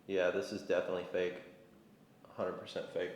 Yeah, this is definitely fake. 100% fake.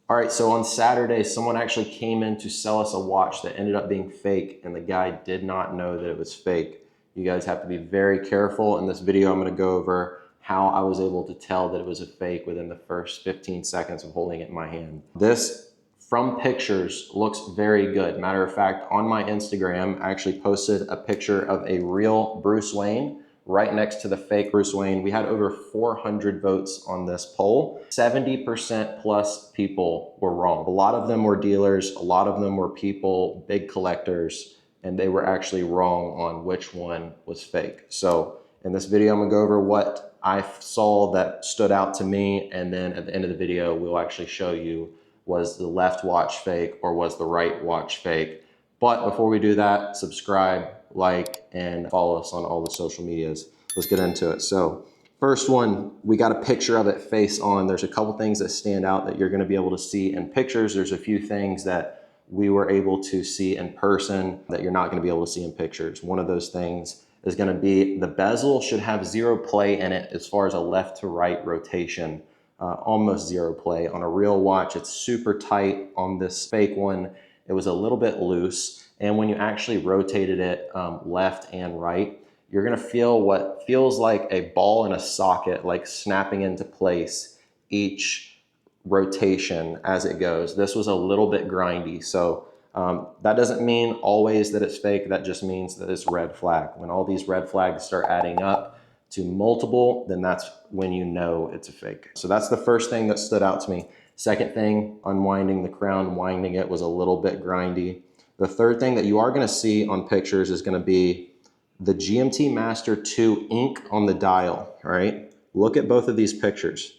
All right, so on Saturday, someone actually came in to sell us a watch that ended up being fake, and the guy did not know that it was fake. You guys have to be very careful. In this video, I'm going to go over how I was able to tell that it was a fake within the first 15 seconds of holding it in my hand. This, from pictures, looks very good. Matter of fact, on my Instagram, I actually posted a picture of a real Bruce Wayne right next to the fake Bruce Wayne. We had over 400 votes on this poll. 70% plus people were wrong. A lot of them were dealers, a lot of them were people, big collectors, and they were actually wrong on which one was fake. So in this video, I'm gonna go over what I saw that stood out to me, and then at the end of the video, we'll actually show you, was the left watch fake or was the right watch fake? But before we do that, subscribe, like, and follow us on all the social medias. Let's get into it. So first one, we got a picture of it face on. There's a couple things that stand out that you're gonna be able to see in pictures. There's a few things that we were able to see in person that you're not gonna be able to see in pictures. One of those things is gonna be the bezel should have zero play in it as far as a left to right rotation. Almost zero play. On a real watch, it's super tight. On this fake one, it was a little bit loose. And when you actually rotated it left and right, you're gonna feel what feels like a ball in a socket, like snapping into place each rotation as it goes. This was a little bit grindy. So that doesn't mean always that it's fake. That just means that it's red flag. When all these red flags start adding up to multiple, then that's when you know it's a fake. So that's the first thing that stood out to me. Second thing, unwinding the crown, winding it was a little bit grindy. The third thing that you are gonna see on pictures is gonna be the GMT Master II ink on the dial, all right? Look at both of these pictures.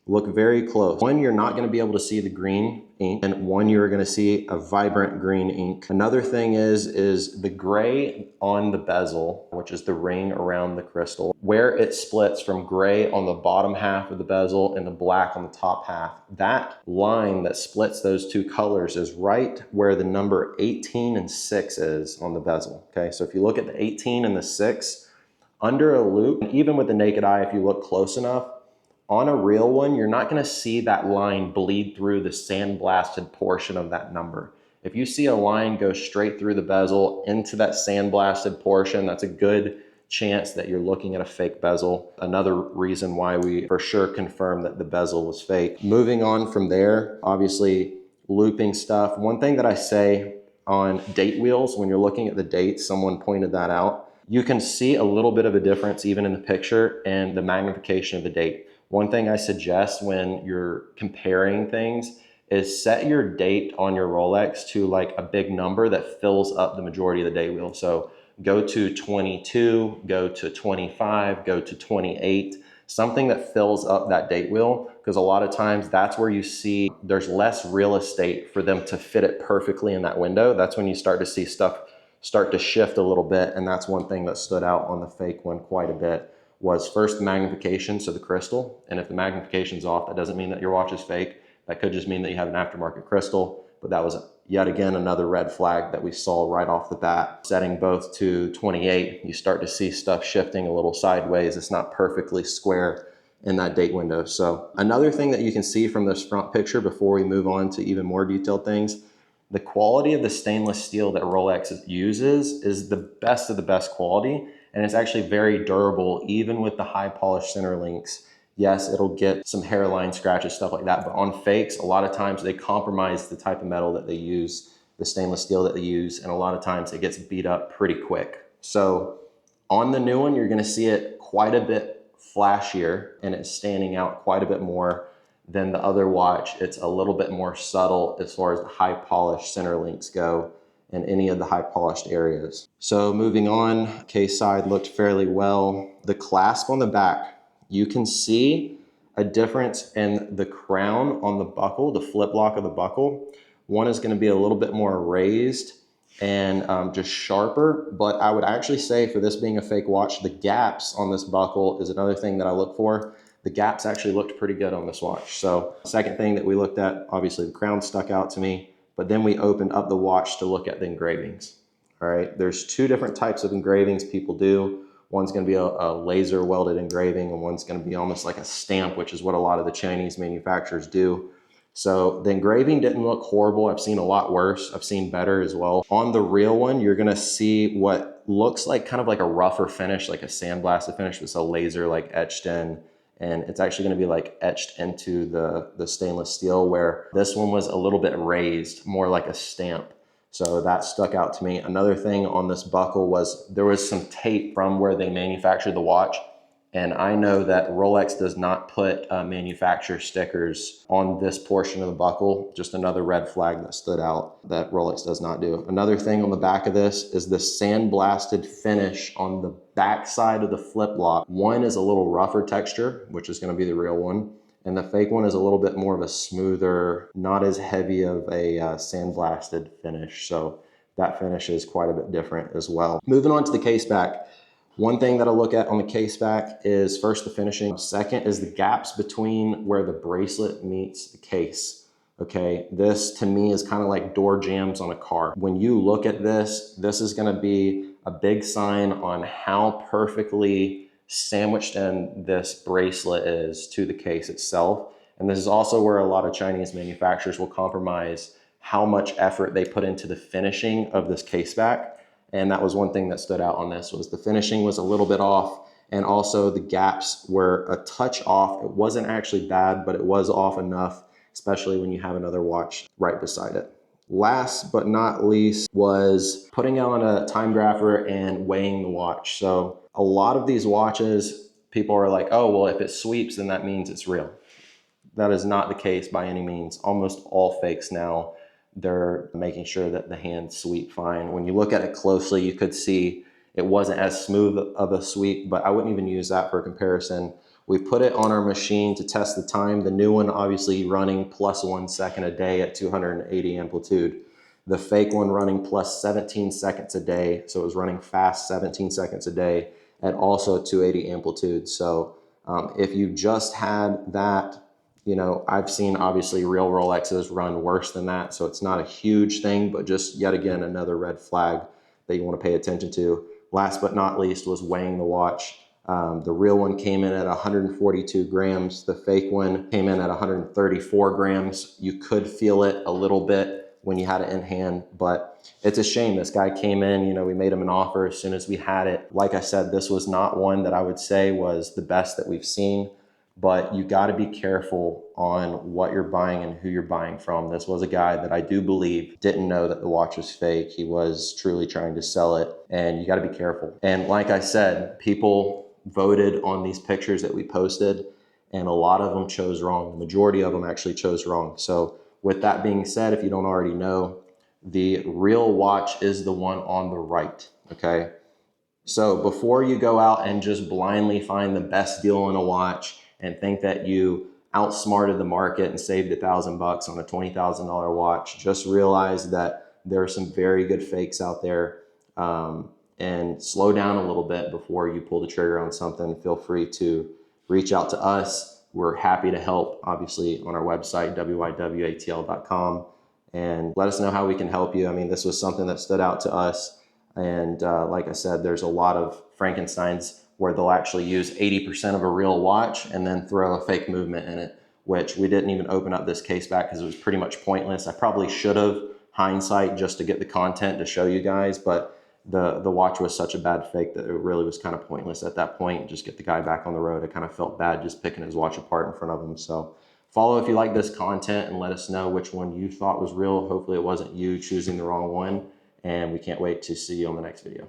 Look very close. One, you're not going to be able to see the green ink, and one, you're going to see a vibrant green ink. Another thing is the gray on the bezel, which is the ring around the crystal, where it splits from gray on the bottom half of the bezel and the black on the top half. That line that splits those two colors is right where the number 18 and 6 is on the bezel. Okay, so if you look at the 18 and the 6 under a loop, and even with the naked eye, if you look close enough, on a real one, you're not gonna see that line bleed through the sandblasted portion of that number. If you see a line go straight through the bezel into that sandblasted portion, that's a good chance that you're looking at a fake bezel. Another reason why we for sure confirmed that the bezel was fake. Moving on from there, obviously looping stuff. One thing that I say on date wheels, when you're looking at the dates, someone pointed that out, you can see a little bit of a difference even in the picture and the magnification of the date. One thing I suggest when you're comparing things is set your date on your Rolex to like a big number that fills up the majority of the day wheel. So go to 22, go to 25, go to 28, something that fills up that date wheel, because a lot of times that's where you see there's less real estate for them to fit it perfectly in that window. That's when you start to see stuff start to shift a little bit, and that's one thing that stood out on the fake one quite a bit. Was first the magnification, so the crystal. And if the magnification's off, that doesn't mean that your watch is fake. That could just mean that you have an aftermarket crystal. But that was yet again another red flag that we saw right off the bat. Setting both to 28, you start to see stuff shifting a little sideways. It's not perfectly square in that date window. So another thing that you can see from this front picture before we move on to even more detailed things, the quality of the stainless steel that Rolex uses is the best of the best quality. And it's actually very durable, even with the high polished center links. Yes, it'll get some hairline scratches, stuff like that, but on fakes, a lot of times they compromise the type of metal that they use, the stainless steel that they use, and a lot of times it gets beat up pretty quick. So on the new one, you're gonna see it quite a bit flashier, and it's standing out quite a bit more than the other watch. It's a little bit more subtle as far as the high polished center links go in any of the high polished areas. So moving on, case side looked fairly well. The clasp on the back, you can see a difference in the crown on the buckle, the flip lock of the buckle. One is going to be a little bit more raised and just sharper, but I would actually say for this being a fake watch, the gaps on this buckle is another thing that I look for. The gaps actually looked pretty good on this watch. So second thing that we looked at, obviously the crown stuck out to me, but then we opened up the watch to look at the engravings. All right, there's two different types of engravings people do. One's going to be a laser welded engraving, and one's going to be almost like a stamp, which is what a lot of the Chinese manufacturers do. So the engraving didn't look horrible. I've seen a lot worse. I've seen better as well. On the real one, you're going to see what looks like kind of like a rougher finish, like a sandblasted finish with a laser like etched in. And it's actually going to be like etched into the stainless steel, where this one was a little bit raised, more like a stamp. So that stuck out to me. Another thing on this buckle was there was some tape from where they manufactured the watch. And I know that Rolex does not put manufacturer stickers on this portion of the buckle. Just another red flag that stood out that Rolex does not do. Another thing on the back of this is the sandblasted finish on the back side of the flip lock. One is a little rougher texture, which is going to be the real one. And the fake one is a little bit more of a smoother, not as heavy of a sandblasted finish. So that finish is quite a bit different as well. Moving on to the case back. One thing that I look at on the case back is first the finishing. Second is the gaps between where the bracelet meets the case. Okay, this to me is kind of like door jambs on a car. When you look at this, this is going to be a big sign on how perfectly sandwiched in this bracelet is to the case itself. And this is also where a lot of Chinese manufacturers will compromise how much effort they put into the finishing of this case back. And that was one thing that stood out on this, was the finishing was a little bit off, and also the gaps were a touch off. It wasn't actually bad, but it was off enough, especially when you have another watch right beside it. Last but not least was putting on a Timegrapher and weighing the watch. So a lot of these watches, people are like, oh, well, if it sweeps, then that means it's real. That is not the case by any means. Almost all fakes now, they're making sure that the hands sweep fine. When you look at it closely, you could see it wasn't as smooth of a sweep, but I wouldn't even use that for comparison. We put it on our machine to test the time. The new one obviously running plus 1 second a day at 280 amplitude. The fake one running plus 17 seconds a day. So it was running fast 17 seconds a day at also 280 amplitude. So if you just had that, you know, I've seen obviously real Rolexes run worse than that. So it's not a huge thing, but just yet again, another red flag that you want to pay attention to. Last but not least was weighing the watch. The real one came in at 142 grams. The fake one came in at 134 grams. You could feel it a little bit when you had it in hand, but it's a shame. This guy came in, you know, we made him an offer as soon as we had it. Like I said, this was not one that I would say was the best that we've seen, but you got to be careful on what you're buying and who you're buying from. This was a guy that I do believe didn't know that the watch was fake. He was truly trying to sell it, and you got to be careful. And like I said, people voted on these pictures that we posted, and a lot of them chose wrong. The majority of them actually chose wrong. So with that being said, if you don't already know, the real watch is the one on the right, okay? So before you go out and just blindly find the best deal on a watch and think that you outsmarted the market and saved $1,000 on a $20,000 watch, just realize that there are some very good fakes out there, and slow down a little bit before you pull the trigger on something. Feel free to reach out to us. We're happy to help, obviously, on our website, wywatl.com, and let us know how we can help you. I mean, this was something that stood out to us. And like I said, there's a lot of Frankensteins where they'll actually use 80% of a real watch and then throw a fake movement in it, which we didn't even open up this case back because it was pretty much pointless. I probably should have, hindsight, just to get the content to show you guys, but the watch was such a bad fake that it really was kind of pointless at that point. Just get the guy back on the road. I kind of felt bad just picking his watch apart in front of him. So follow if you like this content and let us know which one you thought was real. Hopefully it wasn't you choosing the wrong one. And we can't wait to see you on the next video.